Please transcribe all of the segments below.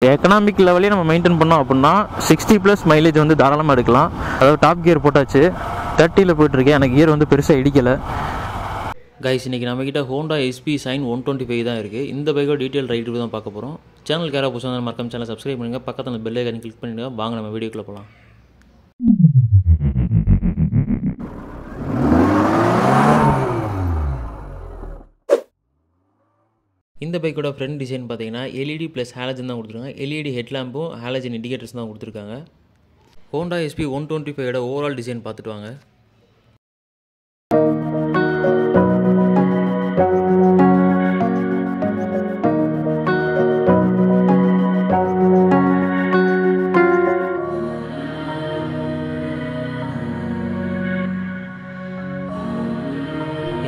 Economic லெவலே நம்ம maintain பண்ணோம் அப்படின்னா 60+ மைலேஜ் வந்து தாராளமாக எடுக்கலாம். அதாவது டாப் கியர் போட்டாச்சு, 30ல் போயிட்டுருக்கேன். எனக்கு கியர் வந்து பெருசாக இடிக்கலை. கைஸ், இன்றைக்கி நம்மக்கிட்ட ஹோண்டா எஸ்பி சைன் 125 தான் இருக்குது. இந்த பைக்கோட டீட்டெயில் ரைட்டு தான் பார்க்க போகிறோம். சேனலுக்கு யாராவது புதுசாக மறக்காம சேனல் சப்ஸ்கிரைப் பண்ணுங்கள். பக்கத்தில் பெல் ஐகானை கிளிக் பண்ணிவிடுங்க. வாங்க நம்ம வீடியோக்குள்ளே போகலாம். இந்த பைக்கோட ஃப்ரண்ட் டிசைன் பார்த்தீங்கன்னா எல்இடி ப்ளஸ் ஹாலஜன் தான் கொடுத்துருக்காங்க. எல்இடி ஹெட்லாம்பும் ஹாலஜன் இண்டிகேட்டர்ஸ் தான் கொடுத்துருக்காங்க. ஹோண்டா எஸ்பி 125 ஓவரால் டிசைன் பார்த்துட்டு வாங்க.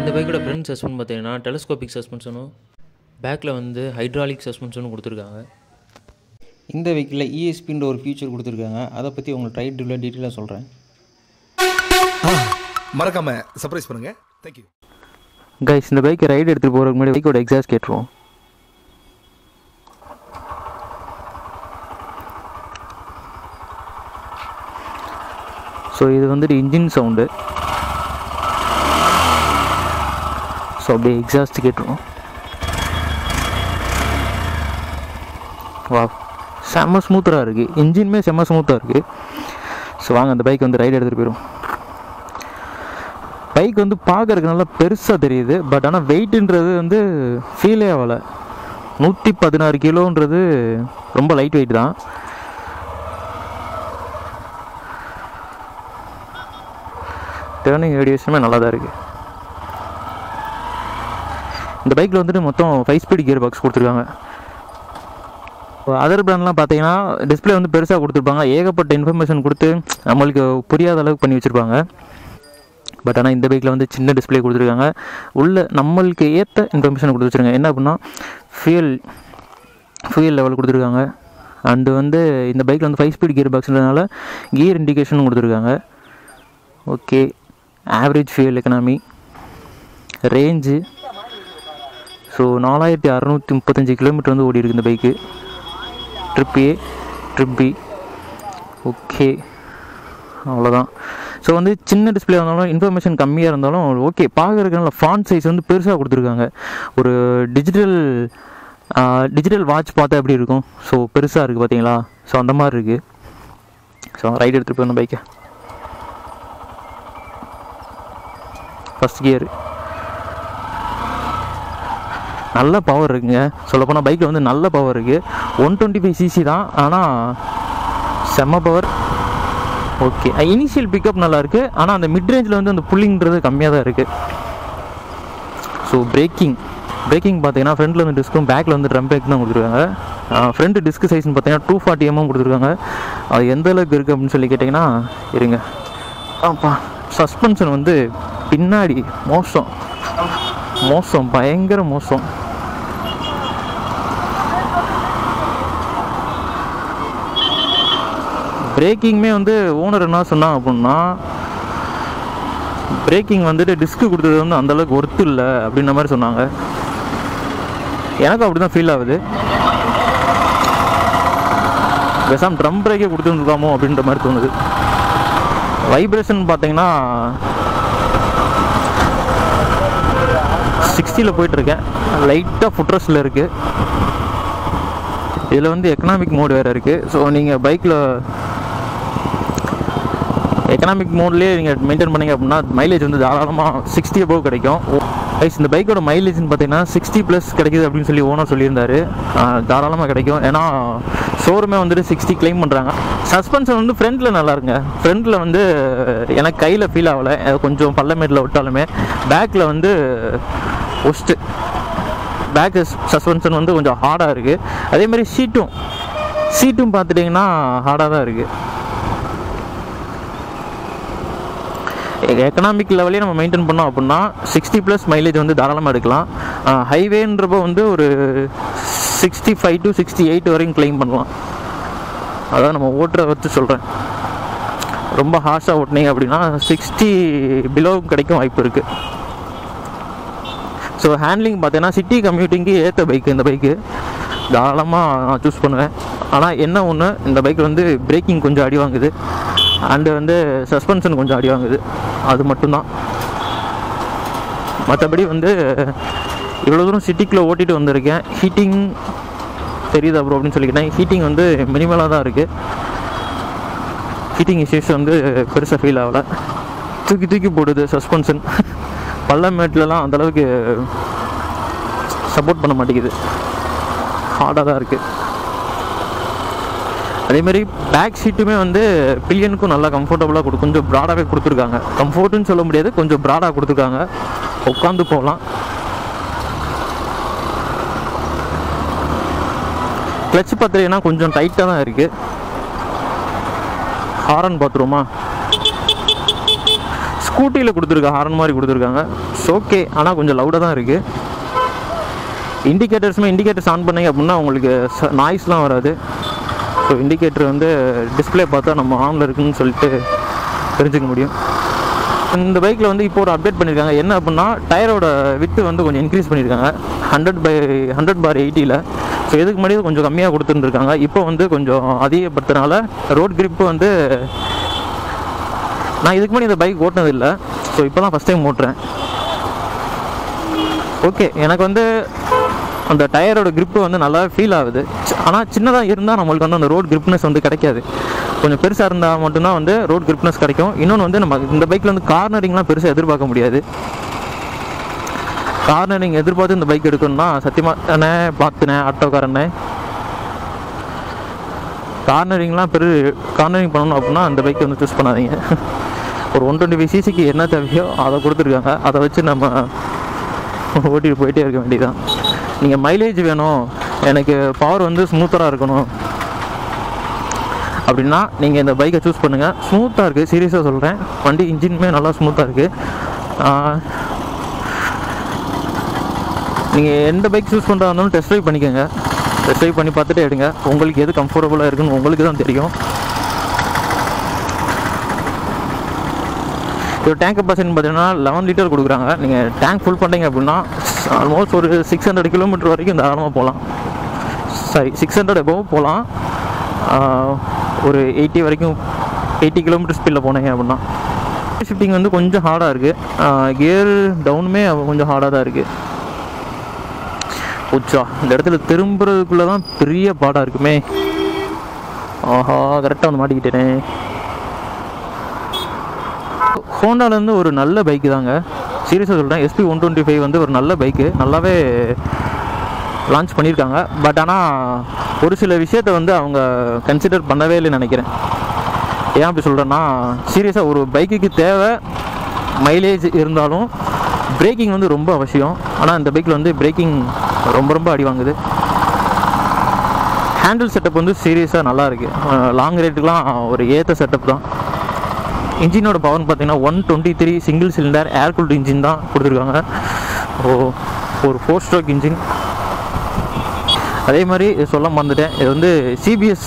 இந்த பைக்கோட ஃப்ரண்ட் சஸ்பென்ஷன் பார்த்தீங்கன்னா டெலஸ்கோபிக் சஸ்பென்ஷனும் பேக்கில் வந்து ஹைட்ராலிக் சஸ்பென்ஷனும் கொடுத்துருக்காங்க. இந்த வெஹிக்கிளில் இஎஸ்பின்ற ஒரு ஃபீச்சர் கொடுத்துருக்காங்க. அதை பற்றி உங்களுக்கு ரைட் ரிவ்யூவில் டீட்டெயிலாக சொல்கிறேன். மறக்காம சர்ப்ரைஸ் பண்ணுங்கள். தேங்க்யூ கைஸ், இந்த பைக்கை ரைடு எடுத்துகிட்டு போகிறதுக்கு முன்னாடி பைக்கோட எக்ஸாஸ்ட் கேட்டுருவோம். ஸோ இது வந்துட்டு இன்ஜின் சவுண்டு. ஸோ அப்படியே எக்ஸாஸ்ட் கேட்டுருவோம். வா, செம்ம ஸ்மூத்தராக இருக்குது. இன்ஜினுமே செம்ம ஸ்மூத்தாக இருக்குது. ஸோ வாங்க அந்த பைக் வந்து ரைடு எடுத்துகிட்டு போயிடும். பைக் வந்து பார்க்கறதுக்கு நல்லா பெருசாக தெரியுது. பட் ஆனால் வெயிட்டுன்றது வந்து ஃபீலே ஆகலை. 116 கிலோன்றது ரொம்ப லைட் வெயிட் தான். டேர்னிங் ரேடியேஷனுமே நல்லா தான் இருக்குது. இந்த பைக்கில் வந்துட்டு மொத்தம் 5 ஸ்பீட் கியர் பாக்ஸ் கொடுத்துருக்காங்க. அதர் பிராண்ட்லாம் பார்த்தீங்கன்னா டிஸ்பிளே வந்து பெருசாக கொடுத்துருப்பாங்க. ஏகப்பட்ட இன்ஃபர்மேஷன் கொடுத்து நம்மளுக்கு புரியாத அளவுக்கு பண்ணி வச்சுருப்பாங்க. பட் ஆனால் இந்த பைக்கில் வந்து சின்ன டிஸ்பிளே கொடுத்துருக்காங்க. உள்ள நம்மளுக்கு ஏற்ற இன்ஃபர்மேஷன் கொடுத்து வச்சுருக்காங்க. என்ன அப்படின்னா ஃபியூயல் லெவல் கொடுத்துருக்காங்க. அண்டு வந்து இந்த பைக்கில் வந்து 5 ஸ்பீட் கியர் பாக்ஸ்ன்றதுனால கியர் இண்டிகேஷனும் கொடுத்துருக்காங்க. Okay, average fuel economy, range. So 4635 kilometre வந்து ஓடி இருக்குது இந்த bike. Trip A, trip B. Okay, அவ்வளோதான். ஸோ வந்து சின்ன டிஸ்பிளே இருந்தாலும் இன்ஃபர்மேஷன் கம்மியாக இருந்தாலும் ஓகே. பார்க்குறதுனால ஃபாண்ட் சைஸ் வந்து பெருசாக கொடுத்துருக்காங்க. ஒரு டிஜிட்டல் வாட்ச் பார்த்தா எப்படி இருக்கும்? ஸோ பெருசாக இருக்குது பார்த்தீங்களா? ஸோ அந்த மாதிரி இருக்குது. ஸோ ரைடு எடுத்துகிட்டு போய் பைக்கை ஃபஸ்ட் கியர் நல்ல பவர் இருக்குங்க. சொல்லப்போனால் பைக்கில் வந்து நல்ல பவர் இருக்குது. 125 சிசி தான், ஆனால் செம்ம பவர். ஓகே, இனிஷியல் பிக்கப் நல்லாயிருக்கு. ஆனால் அந்த மிட் ரேஞ்சில் வந்து அந்த புல்லிங்கிறது கம்மியாக தான் இருக்குது. ஸோ பிரேக்கிங் பார்த்தீங்கன்னா ஃப்ரண்ட்டில் வந்து டிஸ்க்கும் பேக்கில் வந்து ட்ரம் பிரேக் தான் கொடுத்துருக்காங்க. ஃப்ரண்ட் டிஸ்க் சைஸ்ன்னு பார்த்தீங்கன்னா 240 mm கொடுத்துருக்காங்க. அது எந்த அளவுக்கு இருக்குது அப்படின்னு சொல்லி கேட்டிங்கன்னா இருங்க. சஸ்பென்ஷன் வந்து பின்னாடி மோசம் பயங்கர மோசம். பிரேக்கிங்குமே வந்து ஓனர் என்ன சொன்னாங்க அப்படின்னா, பிரேக்கிங் வந்துட்டு டிஸ்க்கு கொடுத்தது வந்து அந்தளவுக்கு ஒர்த்து இல்லை அப்படின்ற மாதிரி சொன்னாங்க. எனக்கு அப்படி தான் ஃபீல் ஆகுது. பேசாம ட்ரம் பிரேக்கே கொடுத்துருக்காமோ அப்படின்ற மாதிரி தோணுது. வைப்ரேஷன் பார்த்தீங்கன்னா 60ல் போயிட்டுருக்கேன். லைட்டாக ஃபுட்ரஸில் இருக்குது. இதில் வந்து எக்கனாமிக் மோடு வேறு இருக்குது. ஸோ நீங்கள் பைக்கில் எக்கனாமிக் மோட்லேயே நீங்கள் மெயின்டைன் பண்ணிங்க அப்படின்னா மைலேஜ் வந்து தாராளமாக 60 above கிடைக்கும். இந்த பைக்கோட மைலேஜ்னு பார்த்தீங்கன்னா 60+ கிடைக்குது அப்படின்னு சொல்லி ஓனர் சொல்லியிருந்தாரு. தாராளமாக கிடைக்கும். ஏன்னா ஷோரூமே வந்துட்டு 60 கிளைம் பண்ணுறாங்க. சஸ்பென்ஷன் வந்து ஃப்ரண்ட்டில் நல்லா இருக்குங்க. ஃப்ரண்ட்டில் வந்து எனக்கு கையில் ஃபீல் ஆகலை. கொஞ்சம் பள்ளமேட்டில் விட்டாலுமே பேக்கில் வந்து ஒஸ்ட்டு. பேக் சஸ்பென்ஷன் வந்து கொஞ்சம் ஹார்டாக இருக்குது. அதேமாதிரி சீட்டும் பார்த்துட்டிங்கன்னா ஹார்டாக தான் இருக்குது. எக்கனாமிக் லெவலே நம்ம மெயின்டைன் பண்ணோம் அப்படின்னா 60+ மைலேஜ் வந்து தாராளமாக எடுக்கலாம். ஹைவேன்றப்போ வந்து ஒரு 65 to 68 வரைக்கும் கிளைம் பண்ணலாம். அதான் நம்ம ஓட்டுற வச்சு சொல்கிறேன். ரொம்ப ஹார்ஷாக ஓட்டினீங்க அப்படின்னா 60 பிலோ கிடைக்கும் வாய்ப்பு இருக்குது. ஸோ ஹேண்ட்லிங் பார்த்தீங்கன்னா சிட்டி கம்யூட்டிங்கு ஏற்ற பைக்கு இந்த பைக்கு. தாராளமாக நான் சூஸ் பண்ணுவேன். ஆனால் என்ன ஒன்று, இந்த பைக் வந்து பிரேக்கிங் கொஞ்சம் அடி வாங்குது, அண்டு வந்து சஸ்பென்ஷன் கொஞ்சம் அடி வாங்குது, அது மட்டும்தான். மற்றபடி வந்து இவ்வளோ தூரம் சிட்டிக்குள்ளே ஓட்டிகிட்டு வந்திருக்கேன். ஹீட்டிங் தெரியுதா ப்ரோ அப்படின்னு சொல்லிக்கிட்டேன். ஹீட்டிங் வந்து மினிமலாக தான் இருக்குது. ஹீட்டிங் இஷ்யூஸ் வந்து பெருசாக ஃபீல் ஆகலை. தூக்கி தூக்கி போடுது சஸ்பென்ஷன். பள்ளமேட்லலாம் அந்தளவுக்கு சப்போர்ட் பண்ண மாட்டேங்குது, ஹார்டாக தான் இருக்குது. அதேமாதிரி பேக் சீட்டுமே வந்து பில்லியனுக்கும் நல்லா கம்ஃபர்டபுளாக கொஞ்சம் ப்ராடாகவே கொடுத்துருக்காங்க. கம்ஃபர்ட்டுன்னு சொல்ல முடியாது, கொஞ்சம் ப்ராடாக கொடுத்துருக்காங்க, உட்காந்து போகலாம். கிளச் பார்த்துட்டீங்கன்னா கொஞ்சம் டைட்டாக தான் இருக்குது. ஹாரன் பார்த்துருவோமா, ஸ்கூட்டியில் கொடுத்துருக்கா ஹாரன் மாதிரி கொடுத்துருக்காங்க. ஓகே, ஆனால் கொஞ்சம் லவுடாக தான் இருக்குது. இண்டிகேட்டர்ஸ் ஆன் பண்ணிங்க அப்படின்னா உங்களுக்கு நாய்ஸ்லாம் வராது. ஸோ இண்டிகேட்டர் வந்து டிஸ்பிளே பார்த்தா நம்ம ஆனில் இருக்குதுன்னு சொல்லிட்டு தெரிஞ்சுக்க முடியும். இந்த பைக்கில் வந்து இப்போ ஒரு அப்டேட் பண்ணியிருக்காங்க. என்ன அப்படின்னா, டயரோட விட்டு வந்து கொஞ்சம் இன்க்ரீஸ் பண்ணியிருக்காங்க 100/80. ஸோ இதுக்கு முன்னாடி கொஞ்சம் கம்மியாக கொடுத்துருந்துருக்காங்க. இப்போ வந்து கொஞ்சம் அதிகப்படுத்துறதுனால ரோட் கிரிப்பு வந்து, நான் இதுக்கு முன்னாடி இந்த பைக் ஓட்டினதில்லை. ஸோ இப்போ தான் ஃபஸ்ட் டைம் ஓட்டுறேன். ஓகே, எனக்கு வந்து அந்த டயரோட கிரிப்பு வந்து நல்லா ஃபீல் ஆகுது. ஆனால் சின்னதாக இருந்தால் நம்மளுக்கு வந்து அந்த ரோட் கிரிப்னஸ் வந்து கிடைக்காது. கொஞ்சம் பெருசாக இருந்தால் மட்டும்தான் வந்து ரோட் கிரிப்னஸ் கிடைக்கும். இன்னொன்று வந்து நம்ம இந்த பைக்கில் வந்து கார்னரிங்லாம் பெருசாக எதிர்பார்க்க முடியாது. கார்னரிங் எதிர்பார்த்து இந்த பைக் எடுக்கணும்னா சத்தியமாக அண்ணே பார்த்துனேன் ஆட்டோக்காரண்ணே, கார்னரிங்லாம் கார்னரிங் பண்ணணும் அப்படின்னா அந்த பைக்கை வந்து சூஸ் பண்ணாதீங்க. ஒரு 125cc என்ன தேவையோ அதை கொடுத்துருக்காங்க, அதை வச்சு நம்ம ஓட்டிட்டு போயிட்டே இருக்க வேண்டியதான். நீங்கள் மைலேஜ் வேணும், எனக்கு பவர் வந்து ஸ்மூத்தராக இருக்கணும் அப்படின்னா நீங்கள் இந்த பைக்கை சூஸ் பண்ணுங்கள். ஸ்மூத்தாக இருக்குது, சீரியஸாக சொல்கிறேன். வண்டி இன்ஜினுமே நல்லா ஸ்மூத்தாக இருக்குது. நீங்கள் எந்த பைக் சூஸ் பண்ணுறதா இருந்தாலும் டெஸ்ட் ட்ரைவ் பண்ணிக்கோங்க. டெஸ்ட் ட்ரைவ் பண்ணி பார்த்துட்டு எடுங்க. உங்களுக்கு எது கம்ஃபர்டபுளாக இருக்குன்னு உங்களுக்கு தான் தெரியும். ஒரு டேங்க் கெப்பாசிட்டின்னு பார்த்தீங்கன்னா 11 லிட்டர் கொடுக்குறாங்க. நீங்கள் டேங்க் ஃபுல் பண்ணிங்க அப்படின்னா ஆல்மோஸ்ட் ஒரு 600 கிலோமீட்டர் வரைக்கும் தாராளமாக போகலாம். 600 எபோவ் போகலாம். ஒரு 80 வரைக்கும் 80 கிலோமீட்டர் ஸ்பீடில் போனீங்க அப்படின்னா. ஷிஃப்டிங் வந்து கொஞ்சம் ஹார்டாக இருக்குது. கியர் டவுனுமே கொஞ்சம் ஹார்டாக தான் இருக்குது. உச்சா இந்த இடத்துல திரும்புறதுக்குள்ளே தான் பெரிய பாடாக இருக்குமே. ஆஹா, கரெக்டாக வந்து மாட்டிக்கிட்டேனே. ஹோண்டாலேருந்து ஒரு நல்ல பைக்கு தாங்க, சீரியஸாக சொல்கிறேன். SP125 வந்து ஒரு நல்ல பைக்கு, நல்லாவே லான்ச் பண்ணியிருக்காங்க. பட் ஆனால் ஒரு சில விஷயத்தை வந்து அவங்க கன்சிடர் பண்ணவே இல்லைன்னு நினைக்கிறேன். ஏன் அப்படி சொல்கிறேன்னா, சீரியஸாக ஒரு பைக்குக்கு தேவை மைலேஜ் இருந்தாலும் பிரேக்கிங் வந்து ரொம்ப அவசியம். ஆனால் இந்த பைக்கில் வந்து பிரேக்கிங் ரொம்ப அடி வாங்குது. ஹேண்டில் செட்டப் வந்து சீரியஸாக நல்லா இருக்குது. லாங் ரைட்டுக்கெலாம் ஒரு ஏற்ற செட்டப் தான். இன்ஜினோட பவர்னு பார்த்தீங்கன்னா 123 சிங்கிள் சிலிண்டர் ஏர் கூல்டு இன்ஜின் தான் கொடுத்துருக்காங்க. ஒரு 4 ஸ்ட்ரோக் இன்ஜின். அதே மாதிரி சொல்ல மறந்துட்டேன், இது வந்து CBS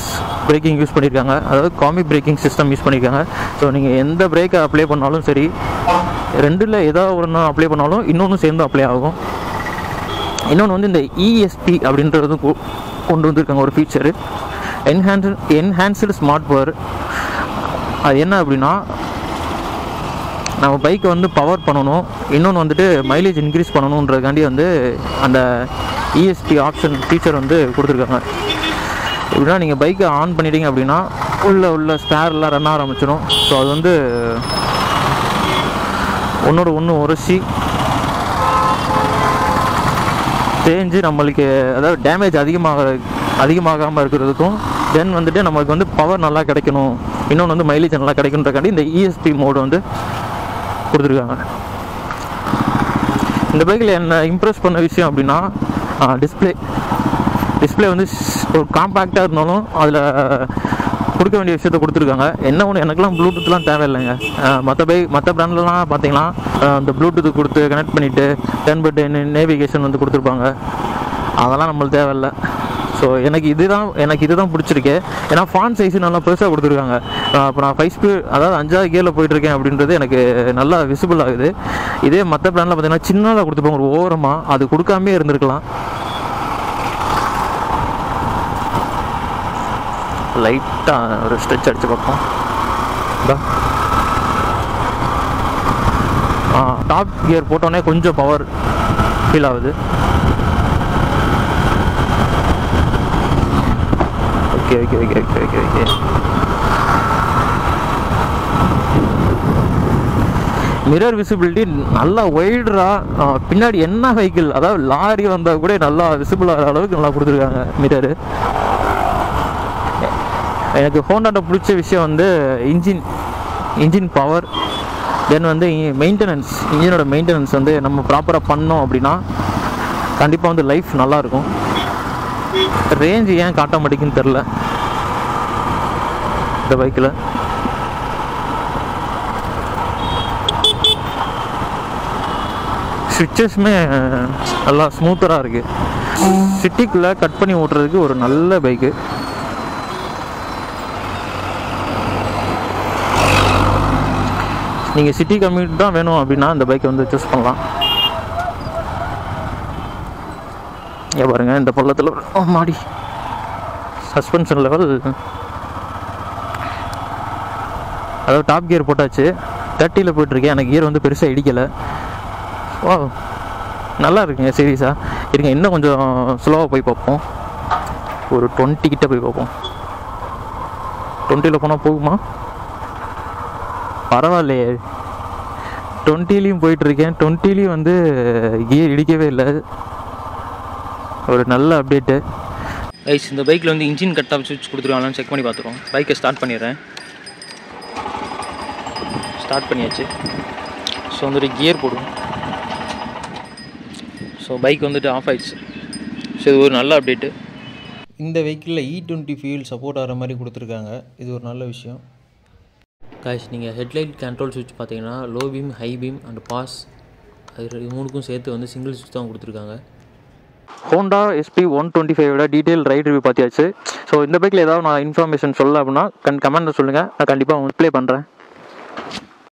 பிரேக்கிங் யூஸ் பண்ணியிருக்காங்க, அதாவது காமி பிரேக்கிங் சிஸ்டம் யூஸ் பண்ணியிருக்காங்க. ஸோ நீங்கள் எந்த பிரேக்கை அப்ளை பண்ணாலும் சரி, ரெண்டில் ஏதாவது ஒன்று அப்ளை பண்ணாலும் இன்னொன்று சேர்ந்து அப்ளை ஆகும். இன்னொன்று வந்து இந்த ESP அப்படின்றது கொண்டு வந்திருக்காங்க ஒரு ஃபீச்சரு, என்ஹான்ஸ்டு ஸ்மார்ட் பவர். அது என்ன அப்படின்னா, நம்ம பைக்கை வந்து பவர் பண்ணணும், இன்னொன்று வந்துட்டு மைலேஜ் இன்க்ரீஸ் பண்ணணுன்றதுக்காண்டி வந்து அந்த ESP ஆப்ஷன் ஃபீச்சர் வந்து கொடுத்துருக்காங்க. எப்படின்னா, நீங்கள் பைக்கை ஆன் பண்ணிட்டீங்க அப்படின்னா உள்ள ஸ்பேர்லாம் ரன் ஆரம்பிச்சிடும். ஸோ அது வந்து ஒன்றோட ஒன்று உரசி தேஞ்சு நம்மளுக்கு, அதாவது டேமேஜ் அதிகமாகாமல் இருக்கிறதுக்கும், தென் வந்துட்டு நம்மளுக்கு வந்து பவர் நல்லா கிடைக்கணும், இன்னொன்று வந்து மைலேஜ் நல்லா கிடைக்குன்றக்காண்டி இந்த ESP மோடு வந்து கொடுத்துருக்காங்க. இந்த பைக்கில் என்ன இம்ப்ரெஸ் பண்ண விஷயம் அப்படின்னா, டிஸ்பிளே வந்து ஒரு காம்பேக்டாக இருந்தாலும் அதில் கொடுக்க வேண்டிய விஷயத்த கொடுத்துருக்காங்க. என்ன ஒன்று, எனக்குலாம் ப்ளூடூத்லாம் தேவையில்லைங்க. மற்ற பிராண்ட்லலாம் பார்த்தீங்கன்னா அந்த ப்ளூடூத் கொடுத்து கனெக்ட் பண்ணிவிட்டு 10/10 நேவிகேஷன் வந்து கொடுத்துருப்பாங்க. அதெல்லாம் நம்மளுக்கு தேவையில்லை. ஸோ எனக்கு இதுதான் பிடிச்சிருக்கு. ஏன்னா ஃபாண்ட் சைஸு நல்லா பெருசாக கொடுத்துருக்காங்க. இப்போ நான் 5 ஸ்பீட், அதாவது 5வது கியரில் போயிட்டுருக்கேன் அப்படின்றது எனக்கு நல்லா விசிபிள் ஆகுது. இதே மற்ற பிராண்டில் பார்த்தீங்கன்னா சின்னதாக கொடுத்துருப்பாங்க ஒரு ஓரமாக, அது கொடுக்காமே இருந்திருக்கலாம். லைட்டாக ஒரு ஸ்ட்ரெச் அடித்து பார்ப்போம். டாப் கியர் போட்டோன்னே கொஞ்சம் பவர் ஃபீல் ஆகுது. Okay okay okay okay okay okay mirror visibility நல்லா ஒய்டராக, பின்னாடி என்ன வெஹிக்கிள், அதாவது லாரி வந்தால் கூட நல்லா விசிபிள் ஆகிற அளவுக்கு நல்லா கொடுத்துருக்காங்க மிரரு. எனக்கு ஹோண்டாட்ட பிடிச்ச விஷயம் வந்து இன்ஜின் பவர், தென் வந்து மெயின்டெனன்ஸ். இன்ஜினோட மெயின்டெனன்ஸ் வந்து நம்ம ப்ராப்பராக பண்ணோம் அப்படின்னா கண்டிப்பாக வந்து லைஃப் நல்லாயிருக்கும். ரேஞ்சு ஏன் காட்ட மாட்டேங்குன்னு தெரில இந்த பைக்கில். ஸ்விட்சஸுமே நல்லா ஸ்மூத்தராக இருக்குது. சிட்டிக்குள்ளே கட் பண்ணி ஓட்டுறதுக்கு ஒரு நல்ல பைக்கு. நீங்கள் சிட்டி கம்யூட் தான் வேணும் அப்படின்னா இந்த பைக்கை வந்து சூஸ் பண்ணலாம். ஏன் பாருங்கள் இந்த பள்ளத்தில் மாடி சஸ்பென்ஷன் லெவல், அதாவது டாப் கியர் போட்டாச்சு. 30ல் போயிட்டுருக்கேன். எனக்கு கியர் வந்து பெருசாக இடிக்கலை. ஓ நல்லா இருக்குங்க சீரியஸாக. இருங்க இன்னும் கொஞ்சம் ஸ்லோவாக போய் பார்ப்போம். ஒரு 20 கிட்ட போய் பார்ப்போம். 20ல் போனால் போகுமா? பரவாயில்லையே, 20லையும் போயிட்டுருக்கேன். 20லையும் வந்து கியர் இடிக்கவே இல்லை. ஒரு நல்ல அப்டேட்டு. கைஸ் இந்த பைக்கில் வந்து இன்ஜின் கட் ஆஃப் சுவிட்ச் கொடுத்துருவாங்களான்னு செக் பண்ணி பார்த்துருவோம். பைக்கை ஸ்டார்ட் பண்ணிடுறேன். ஸ்டார்ட் பண்ணியாச்சு. ஸோ வந்துட்டு கியர் போடுவோம். ஸோ பைக் வந்துட்டு ஆஃப் ஆயிடுச்சு. ஸோ இது ஒரு நல்ல அப்டேட்டு. இந்த வெஹிக்கிளில் E20 ஃபியூல் சப்போர்ட் ஆகிற மாதிரி கொடுத்துருக்காங்க. இது ஒரு நல்ல விஷயம். காய்ஸ் நீங்கள் ஹெட்லைட் கண்ட்ரோல் சுவிட்ச் பார்த்தீங்கன்னா low beam, high beam and pass, அது மூணுக்கும் சேர்த்து வந்து சிங்கிள் சுவிட்ச் தான் கொடுத்துருக்காங்க. Honda SP125 detail ride review பார்த்தியாச்சு. ஸோ இந்த பைக்கில் ஏதாவது நான் இன்ஃபர்மேஷன் சொல்ல அப்படின்னா கமெண்ட்டில் சொல்லுங்கள். நான் கண்டிப்பாக ரிப்ளை பண்ணுறேன்.